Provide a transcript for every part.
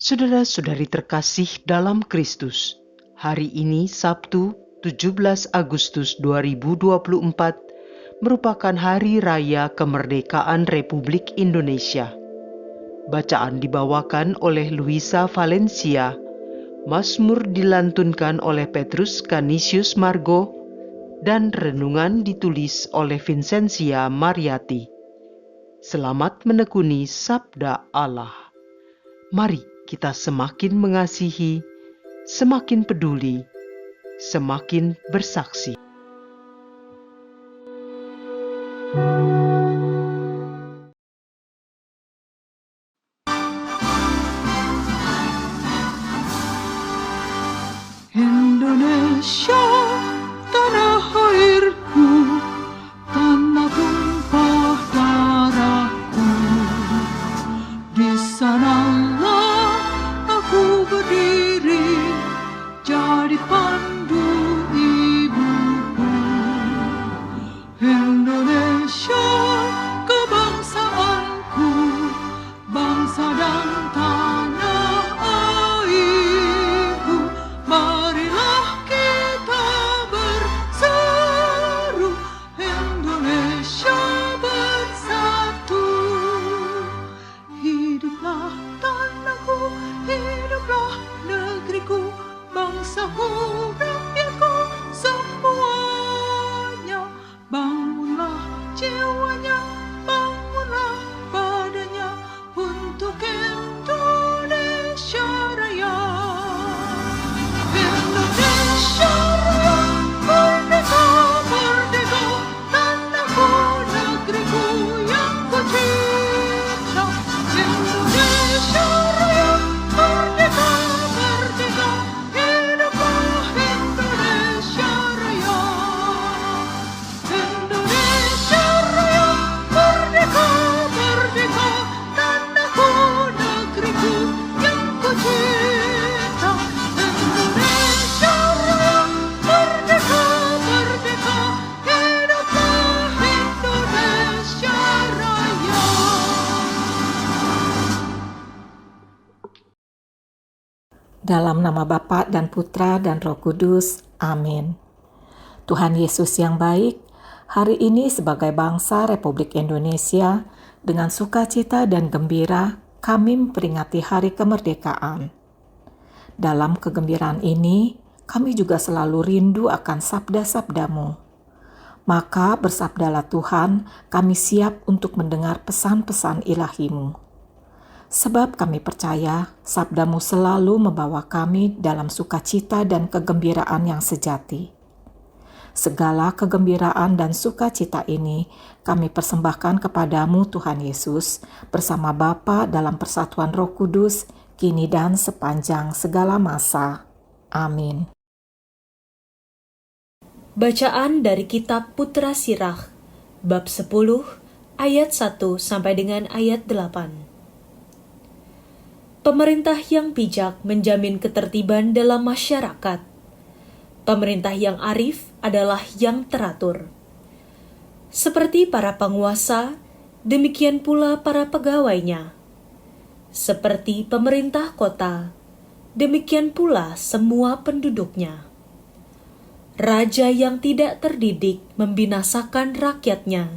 Saudara-saudari terkasih dalam Kristus, hari ini Sabtu 17 Agustus 2024 merupakan Hari Raya Kemerdekaan Republik Indonesia. Bacaan dibawakan oleh Luisa Valencia, Mazmur dilantunkan oleh Petrus Canisius Margo, dan renungan ditulis oleh Vincentia Mariati. Selamat menekuni Sabda Allah. Mari kita semakin mengasihi, semakin peduli, semakin bersaksi. Indonesia, tanah airku, tanah tumpah darahku. Di sanalah aku berdiri, jadi pandu ibuku. Indonesia, kebangsaanku, bangsa dan tanah airku. Marilah kita berseru, Indonesia bersatu. Hiduplah tanahku, hiduplah negeriku, bangsaku, rakyatku, semuanya. Bangunlah jiwanya, bangunlah badannya untuk Indonesia Raya. Indonesia Raya, merdeka, merdeka, tanahku, negeriku yang kucinta. Indonesia Raya, merdeka, merdeka, hiduplah Indonesia Raya. Indonesia Raya, merdeka, merdeka, tanahku, negeriku yang kucinta. Indonesia Raya, merdeka, merdeka, hiduplah Indonesia Raya. Dalam nama Bapa dan Putra dan Roh Kudus. Amin. Tuhan Yesus yang baik, hari ini sebagai bangsa Republik Indonesia, dengan sukacita dan gembira, kami memperingati Hari Kemerdekaan. Dalam kegembiraan ini, kami juga selalu rindu akan sabda-sabda-Mu. Maka bersabdalah Tuhan, kami siap untuk mendengar pesan-pesan ilahi-Mu. Sebab kami percaya sabda-Mu selalu membawa kami dalam sukacita dan kegembiraan yang sejati. Segala kegembiraan dan sukacita ini kami persembahkan kepadamu Tuhan Yesus bersama Bapa dalam persatuan Roh Kudus, kini dan sepanjang segala masa. Amin. Bacaan dari Kitab Putra Sirach, bab 10, ayat 1 sampai dengan ayat 8. Pemerintah yang bijak menjamin ketertiban dalam masyarakat. Pemerintah yang arif adalah yang teratur. Seperti para penguasa, demikian pula para pegawainya. Seperti pemerintah kota, demikian pula semua penduduknya. Raja yang tidak terdidik membinasakan rakyatnya,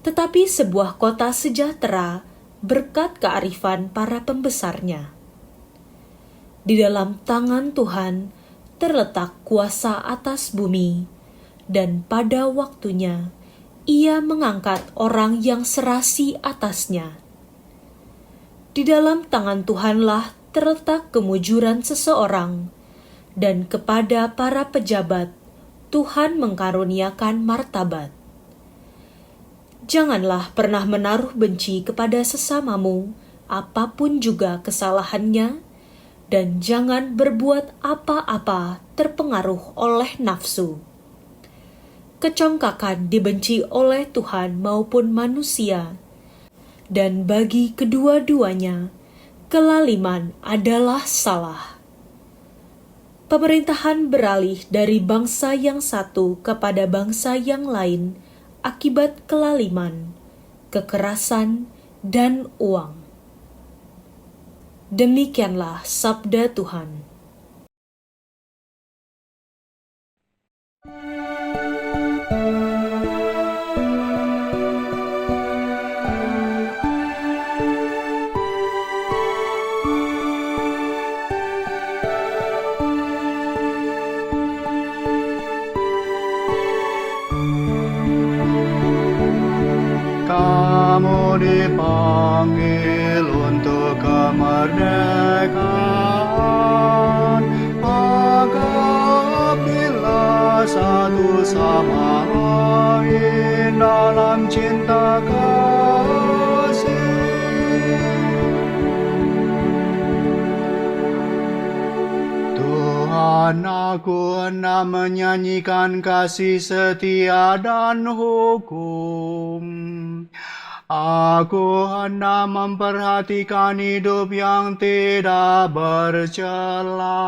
tetapi sebuah kota sejahtera berkat kearifan para pembesarnya. Di dalam tangan Tuhan terletak kuasa atas bumi, dan pada waktunya Ia mengangkat orang yang serasi atasnya. Di dalam tangan Tuhanlah terletak kemujuran seseorang, dan kepada para pejabat Tuhan mengkaruniakan martabat. Janganlah pernah menaruh benci kepada sesamamu, apapun juga kesalahannya, dan jangan berbuat apa-apa terpengaruh oleh nafsu. Kecongkakan dibenci oleh Tuhan maupun manusia, dan bagi kedua-duanya, kelaliman adalah salah. Pemerintahan beralih dari bangsa yang satu kepada bangsa yang lain akibat kelaliman, kekerasan, dan uang. Demikianlah sabda Tuhan. Kamu dipanggil untuk kemerdekaan, maka bila satu sama lain dalam cinta kasih. Tuhan, aku hendak menyanyikan kasih setia dan hukum. Aku hendak memperhatikan hidup yang tidak bercela.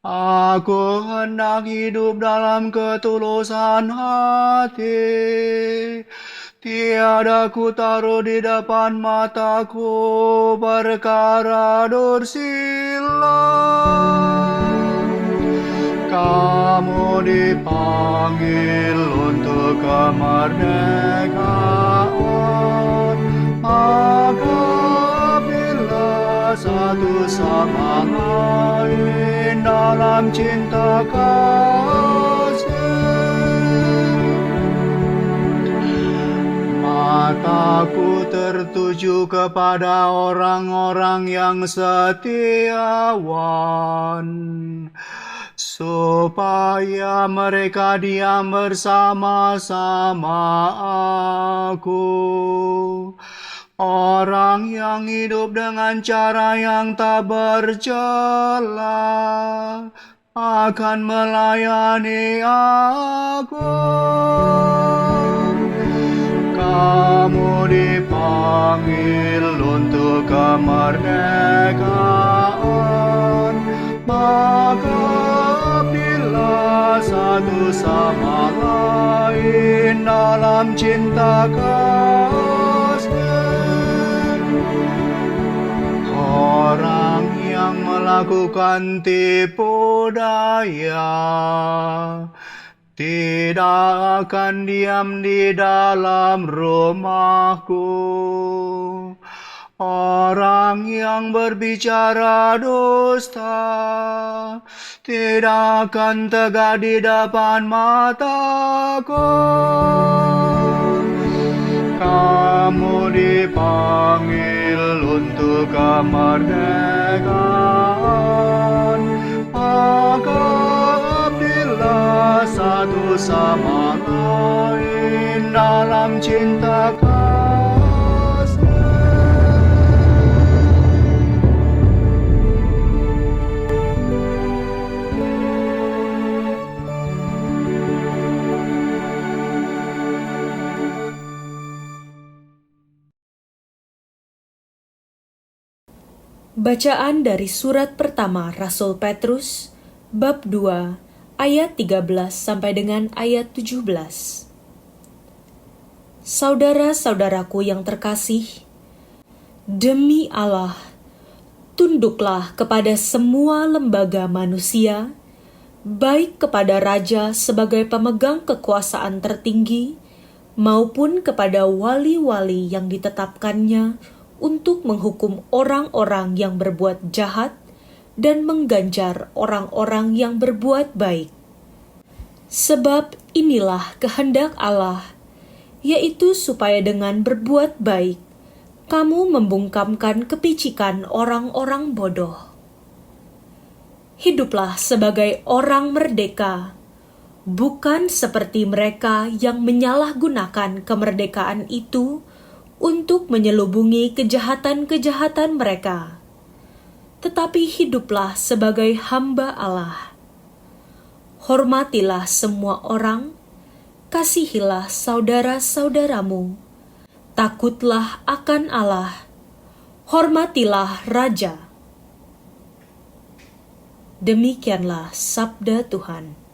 Aku hendak hidup dalam ketulusan hati. Tiada ku taruh di depan mataku perkara dursila. Kamu dipanggil untuk kemerdekaan, maka bila satu sama lain dalam cinta kasih. Mataku tertuju kepada orang-orang yang setiawan, supaya mereka diam bersama-sama aku. Orang yang hidup dengan cara yang tak bercela akan melayani aku. Kamu dipanggil untuk kemerdekaan, maka bila satu sama lain dalam cinta kasih. Orang yang melakukan tipu daya tidak akan diam di dalam rumahku. Orang yang berbicara dusta tidak akan tegak di depan mataku. Kamu dipanggil untuk kemerdekaan, maka bila satu sama lain dalam cinta kasih. Bacaan dari surat pertama Rasul Petrus, bab 2, ayat 13 sampai dengan ayat 17. Saudara-saudaraku yang terkasih, demi Allah, tunduklah kepada semua lembaga manusia, baik kepada raja sebagai pemegang kekuasaan tertinggi, maupun kepada wali-wali yang ditetapkannya untuk menghukum orang-orang yang berbuat jahat dan mengganjar orang-orang yang berbuat baik. Sebab inilah kehendak Allah, yaitu supaya dengan berbuat baik, kamu membungkamkan kepicikan orang-orang bodoh. Hiduplah sebagai orang merdeka, bukan seperti mereka yang menyalahgunakan kemerdekaan itu untuk menyelubungi kejahatan-kejahatan mereka. Tetapi hiduplah sebagai hamba Allah. Hormatilah semua orang, kasihilah saudara-saudaramu, takutlah akan Allah, hormatilah raja. Demikianlah sabda Tuhan.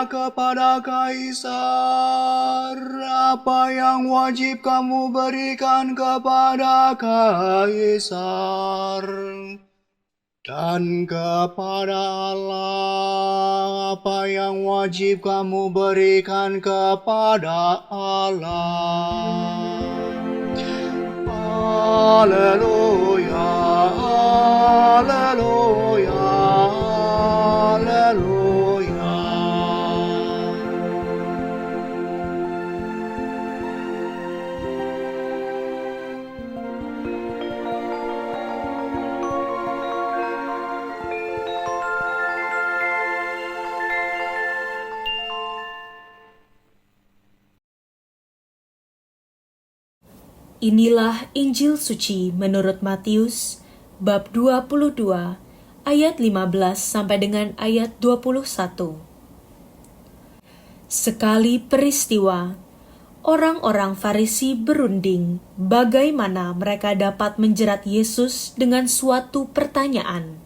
kepada Kaisar. Apa yang wajib kamu berikan kepada Kaisar. Dan kepada Allah, apa yang wajib kamu berikan kepada Allah. Haleluya, haleluya, haleluya. Inilah Injil suci menurut Matius bab 22 ayat 15 sampai dengan ayat 21. Sekali peristiwa, orang-orang Farisi berunding bagaimana mereka dapat menjerat Yesus dengan suatu pertanyaan.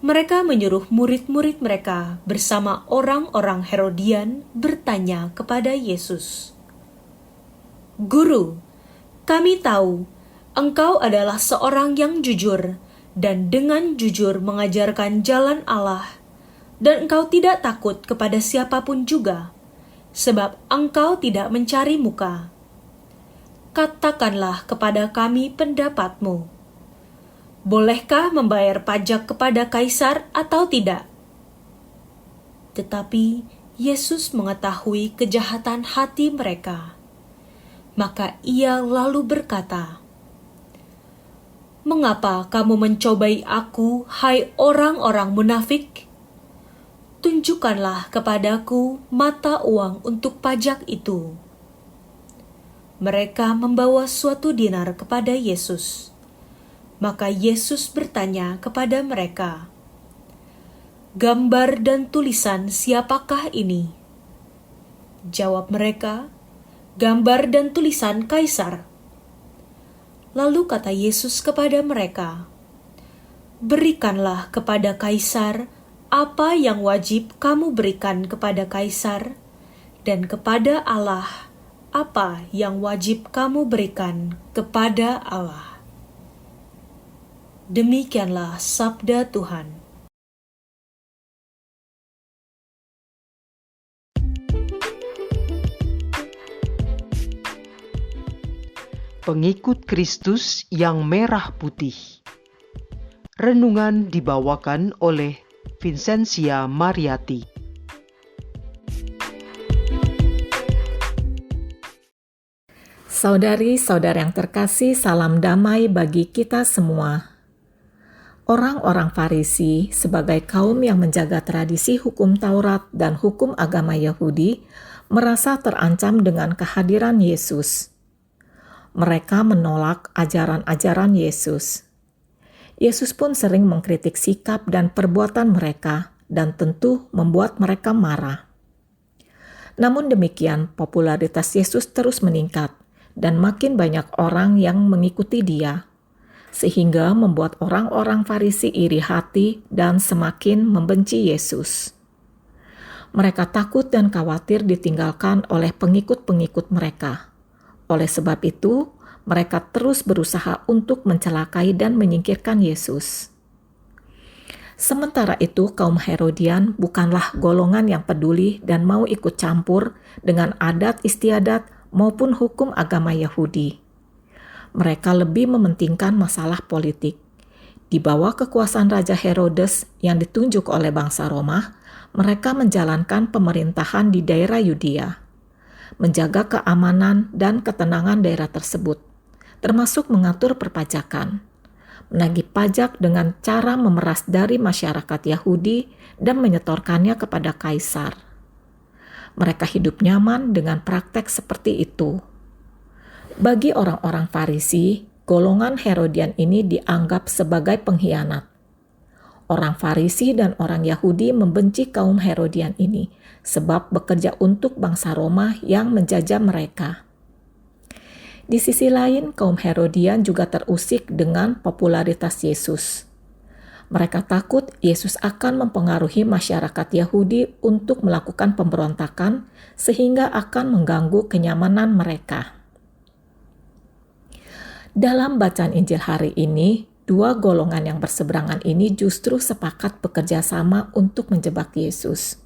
Mereka menyuruh murid-murid mereka bersama orang-orang Herodian bertanya kepada Yesus, "Guru, kami tahu Engkau adalah seorang yang jujur dan dengan jujur mengajarkan jalan Allah, dan Engkau tidak takut kepada siapapun juga, sebab Engkau tidak mencari muka. Katakanlah kepada kami pendapat-Mu. Bolehkah membayar pajak kepada Kaisar atau tidak?" Tetapi Yesus mengetahui kejahatan hati mereka. Maka ia lalu berkata, "Mengapa kamu mencobai aku, hai orang-orang munafik? Tunjukkanlah kepadaku mata uang untuk pajak itu." Mereka membawa suatu dinar kepada Yesus. Maka Yesus bertanya kepada mereka, "Gambar dan tulisan siapakah ini?" Jawab mereka, "Gambar dan tulisan Kaisar." Lalu kata Yesus kepada mereka, "Berikanlah kepada Kaisar apa yang wajib kamu berikan kepada Kaisar, dan kepada Allah apa yang wajib kamu berikan kepada Allah." Demikianlah sabda Tuhan. Pengikut Kristus yang merah putih. Renungan dibawakan oleh Vincentia Mariati. Saudari-saudara yang terkasih, salam damai bagi kita semua. Orang-orang Farisi sebagai kaum yang menjaga tradisi hukum Taurat dan hukum agama Yahudi merasa terancam dengan kehadiran Yesus. Mereka menolak ajaran-ajaran Yesus. Yesus pun sering mengkritik sikap dan perbuatan mereka dan tentu membuat mereka marah. Namun demikian, popularitas Yesus terus meningkat dan makin banyak orang yang mengikuti Dia, sehingga membuat orang-orang Farisi iri hati dan semakin membenci Yesus. Mereka takut dan khawatir ditinggalkan oleh pengikut-pengikut mereka. Oleh sebab itu, mereka terus berusaha untuk mencelakai dan menyingkirkan Yesus. Sementara itu, kaum Herodian bukanlah golongan yang peduli dan mau ikut campur dengan adat istiadat maupun hukum agama Yahudi. Mereka lebih mementingkan masalah politik. Di bawah kekuasaan Raja Herodes yang ditunjuk oleh bangsa Roma, mereka menjalankan pemerintahan di daerah Yudea, menjaga keamanan dan ketenangan daerah tersebut, termasuk mengatur perpajakan, menagih pajak dengan cara memeras dari masyarakat Yahudi dan menyetorkannya kepada Kaisar. Mereka hidup nyaman dengan praktek seperti itu. Bagi orang-orang Farisi, golongan Herodian ini dianggap sebagai pengkhianat. Orang Farisi dan orang Yahudi membenci kaum Herodian ini sebab bekerja untuk bangsa Roma yang menjajah mereka. Di sisi lain, kaum Herodian juga terusik dengan popularitas Yesus. Mereka takut Yesus akan mempengaruhi masyarakat Yahudi untuk melakukan pemberontakan sehingga akan mengganggu kenyamanan mereka. Dalam bacaan Injil hari ini, dua golongan yang berseberangan ini justru sepakat bekerja sama untuk menjebak Yesus.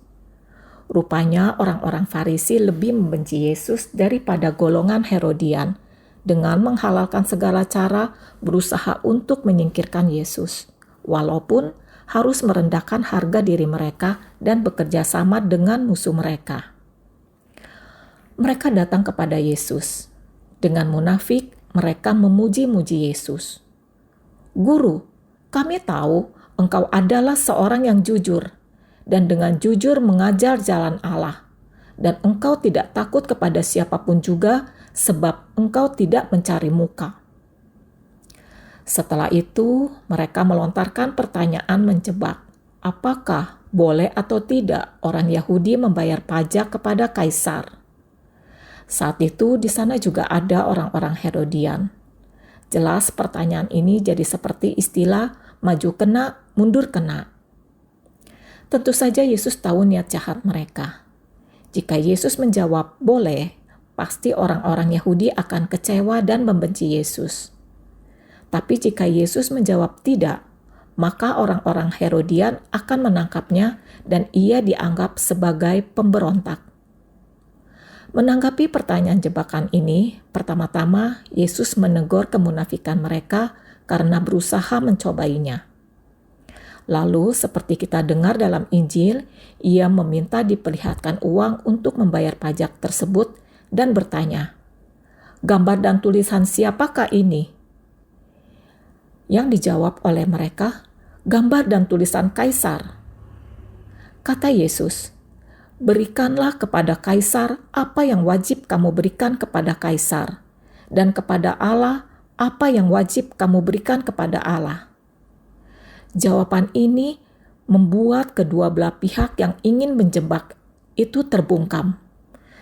Rupanya orang-orang Farisi lebih membenci Yesus daripada golongan Herodian dengan menghalalkan segala cara berusaha untuk menyingkirkan Yesus, walaupun harus merendahkan harga diri mereka dan bekerja sama dengan musuh mereka. Mereka datang kepada Yesus. Dengan munafik, mereka memuji-muji Yesus. "Guru, kami tahu Engkau adalah seorang yang jujur, dan dengan jujur mengajar jalan Allah, dan Engkau tidak takut kepada siapapun juga, sebab Engkau tidak mencari muka." Setelah itu, mereka melontarkan pertanyaan menjebak. Apakah boleh atau tidak orang Yahudi membayar pajak kepada Kaisar? Saat itu di sana juga ada orang-orang Herodian. Jelas pertanyaan ini jadi seperti istilah maju kena, mundur kena. Tentu saja Yesus tahu niat jahat mereka. Jika Yesus menjawab boleh, pasti orang-orang Yahudi akan kecewa dan membenci Yesus. Tapi jika Yesus menjawab tidak, maka orang-orang Herodian akan menangkapnya dan ia dianggap sebagai pemberontak. Menanggapi pertanyaan jebakan ini, pertama-tama Yesus menegur kemunafikan mereka karena berusaha mencobainya. Lalu, seperti kita dengar dalam Injil, ia meminta diperlihatkan uang untuk membayar pajak tersebut dan bertanya, "Gambar dan tulisan siapakah ini?" Yang dijawab oleh mereka, "Gambar dan tulisan Kaisar." Kata Yesus, "Berikanlah kepada Kaisar apa yang wajib kamu berikan kepada Kaisar, dan kepada Allah apa yang wajib kamu berikan kepada Allah." Jawaban ini membuat kedua belah pihak yang ingin menjebak itu terbungkam,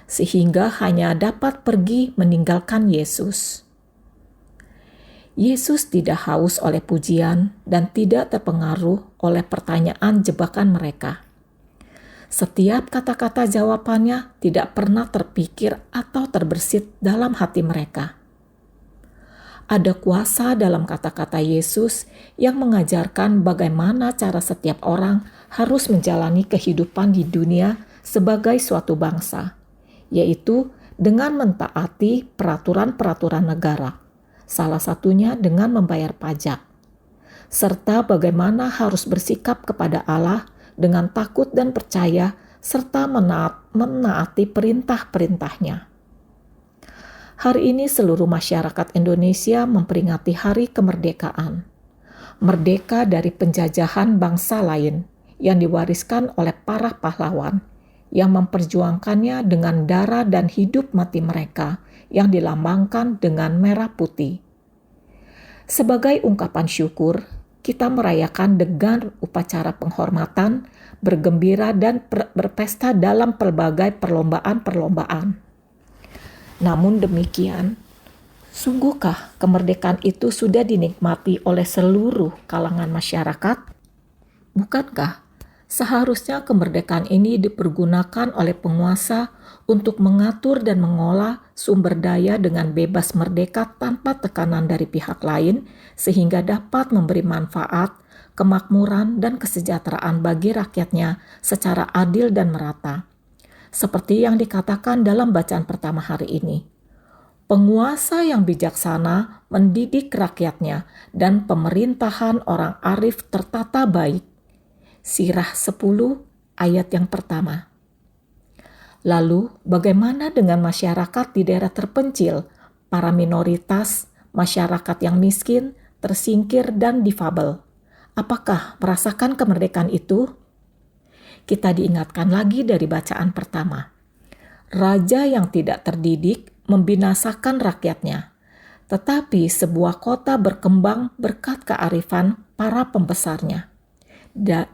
sehingga hanya dapat pergi meninggalkan Yesus. Yesus tidak haus oleh pujian dan tidak terpengaruh oleh pertanyaan jebakan mereka. Setiap kata-kata jawabannya tidak pernah terpikir atau terbersit dalam hati mereka. Ada kuasa dalam kata-kata Yesus yang mengajarkan bagaimana cara setiap orang harus menjalani kehidupan di dunia sebagai suatu bangsa, yaitu dengan mentaati peraturan-peraturan negara, salah satunya dengan membayar pajak, serta bagaimana harus bersikap kepada Allah dengan takut dan percaya, serta menaati perintah-perintahnya. Hari ini seluruh masyarakat Indonesia memperingati Hari Kemerdekaan. Merdeka dari penjajahan bangsa lain yang diwariskan oleh para pahlawan yang memperjuangkannya dengan darah dan hidup mati mereka yang dilambangkan dengan merah putih. Sebagai ungkapan syukur, kita merayakan dengan upacara penghormatan, bergembira dan berpesta dalam pelbagai perlombaan-perlombaan. Namun demikian, sungguhkah kemerdekaan itu sudah dinikmati oleh seluruh kalangan masyarakat? Bukankah seharusnya kemerdekaan ini dipergunakan oleh penguasa untuk mengatur dan mengolah sumber daya dengan bebas merdeka tanpa tekanan dari pihak lain, sehingga dapat memberi manfaat, kemakmuran, dan kesejahteraan bagi rakyatnya secara adil dan merata. Seperti yang dikatakan dalam bacaan pertama hari ini. Penguasa yang bijaksana mendidik rakyatnya dan pemerintahan orang arif tertata baik. Sirah 10 ayat yang pertama. Lalu bagaimana dengan masyarakat di daerah terpencil, para minoritas, masyarakat yang miskin, tersingkir dan difabel? Apakah merasakan kemerdekaan itu? Kita diingatkan lagi dari bacaan pertama. Raja yang tidak terdidik membinasakan rakyatnya, tetapi sebuah kota berkembang berkat kearifan para pembesarnya.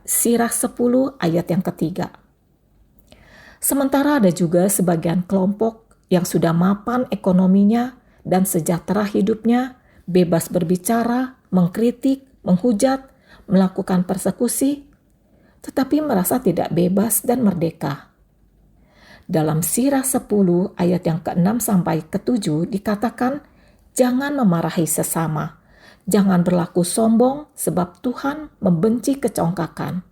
Sirah 10 ayat yang ketiga. Sementara ada juga sebagian kelompok yang sudah mapan ekonominya dan sejahtera hidupnya, bebas berbicara, mengkritik, menghujat, melakukan persekusi, tetapi merasa tidak bebas dan merdeka. Dalam Sirah 10 ayat yang ke-6 sampai ke-7 dikatakan, jangan memarahi sesama, jangan berlaku sombong sebab Tuhan membenci kecongkakan.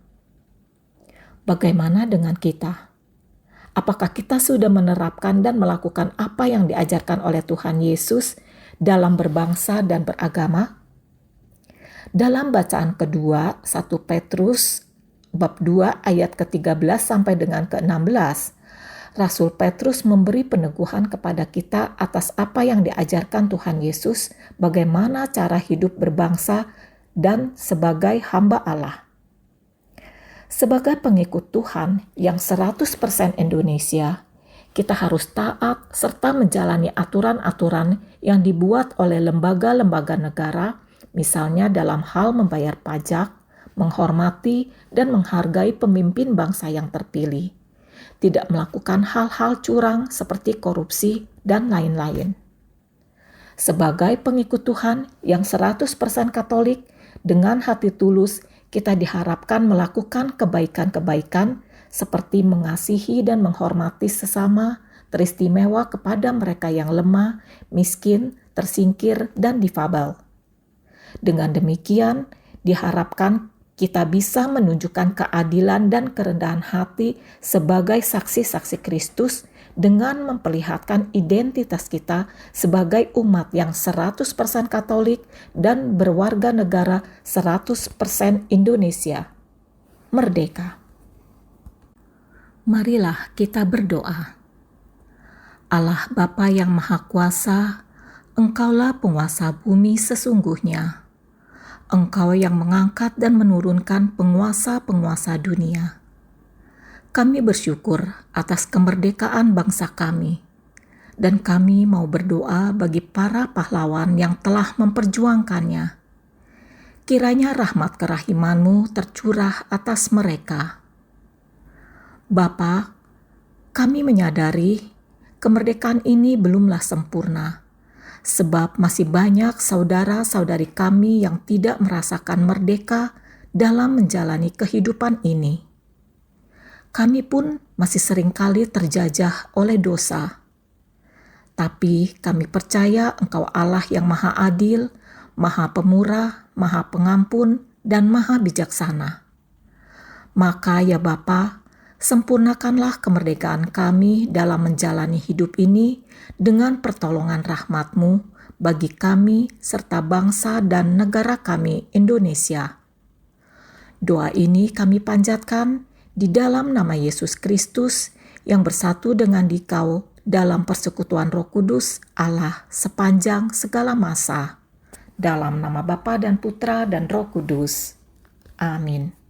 Bagaimana dengan kita? Apakah kita sudah menerapkan dan melakukan apa yang diajarkan oleh Tuhan Yesus dalam berbangsa dan beragama? Dalam bacaan kedua, 1 Petrus bab 2 ayat ke-13 sampai dengan ke-16, Rasul Petrus memberi peneguhan kepada kita atas apa yang diajarkan Tuhan Yesus, bagaimana cara hidup berbangsa dan sebagai hamba Allah. Sebagai pengikut Tuhan yang 100% Indonesia, kita harus taat serta menjalani aturan-aturan yang dibuat oleh lembaga-lembaga negara, misalnya dalam hal membayar pajak, menghormati dan menghargai pemimpin bangsa yang terpilih, tidak melakukan hal-hal curang seperti korupsi dan lain-lain. Sebagai pengikut Tuhan yang 100% Katolik, dengan hati tulus kita diharapkan melakukan kebaikan-kebaikan seperti mengasihi dan menghormati sesama, teristimewa kepada mereka yang lemah, miskin, tersingkir, dan difabel. Dengan demikian, diharapkan kita bisa menunjukkan keadilan dan kerendahan hati sebagai saksi-saksi Kristus dengan memperlihatkan identitas kita sebagai umat yang 100% Katolik dan berwarga negara 100% Indonesia. Merdeka. Marilah kita berdoa. Allah Bapa yang Maha Kuasa, Engkaulah penguasa bumi sesungguhnya. Engkau yang mengangkat dan menurunkan penguasa-penguasa dunia. Kami bersyukur atas kemerdekaan bangsa kami, dan kami mau berdoa bagi para pahlawan yang telah memperjuangkannya. Kiranya rahmat kerahiman-Mu tercurah atas mereka. Bapa, kami menyadari kemerdekaan ini belumlah sempurna, sebab masih banyak saudara-saudari kami yang tidak merasakan merdeka dalam menjalani kehidupan ini. Kami pun masih seringkali terjajah oleh dosa. Tapi kami percaya Engkau Allah yang Maha Adil, Maha Pemurah, Maha Pengampun, dan Maha Bijaksana. Maka ya Bapa, sempurnakanlah kemerdekaan kami dalam menjalani hidup ini dengan pertolongan rahmat-Mu bagi kami serta bangsa dan negara kami Indonesia. Doa ini kami panjatkan di dalam nama Yesus Kristus yang bersatu dengan Dikau dalam persekutuan Roh Kudus Allah sepanjang segala masa. Dalam nama Bapa dan Putra dan Roh Kudus. Amin.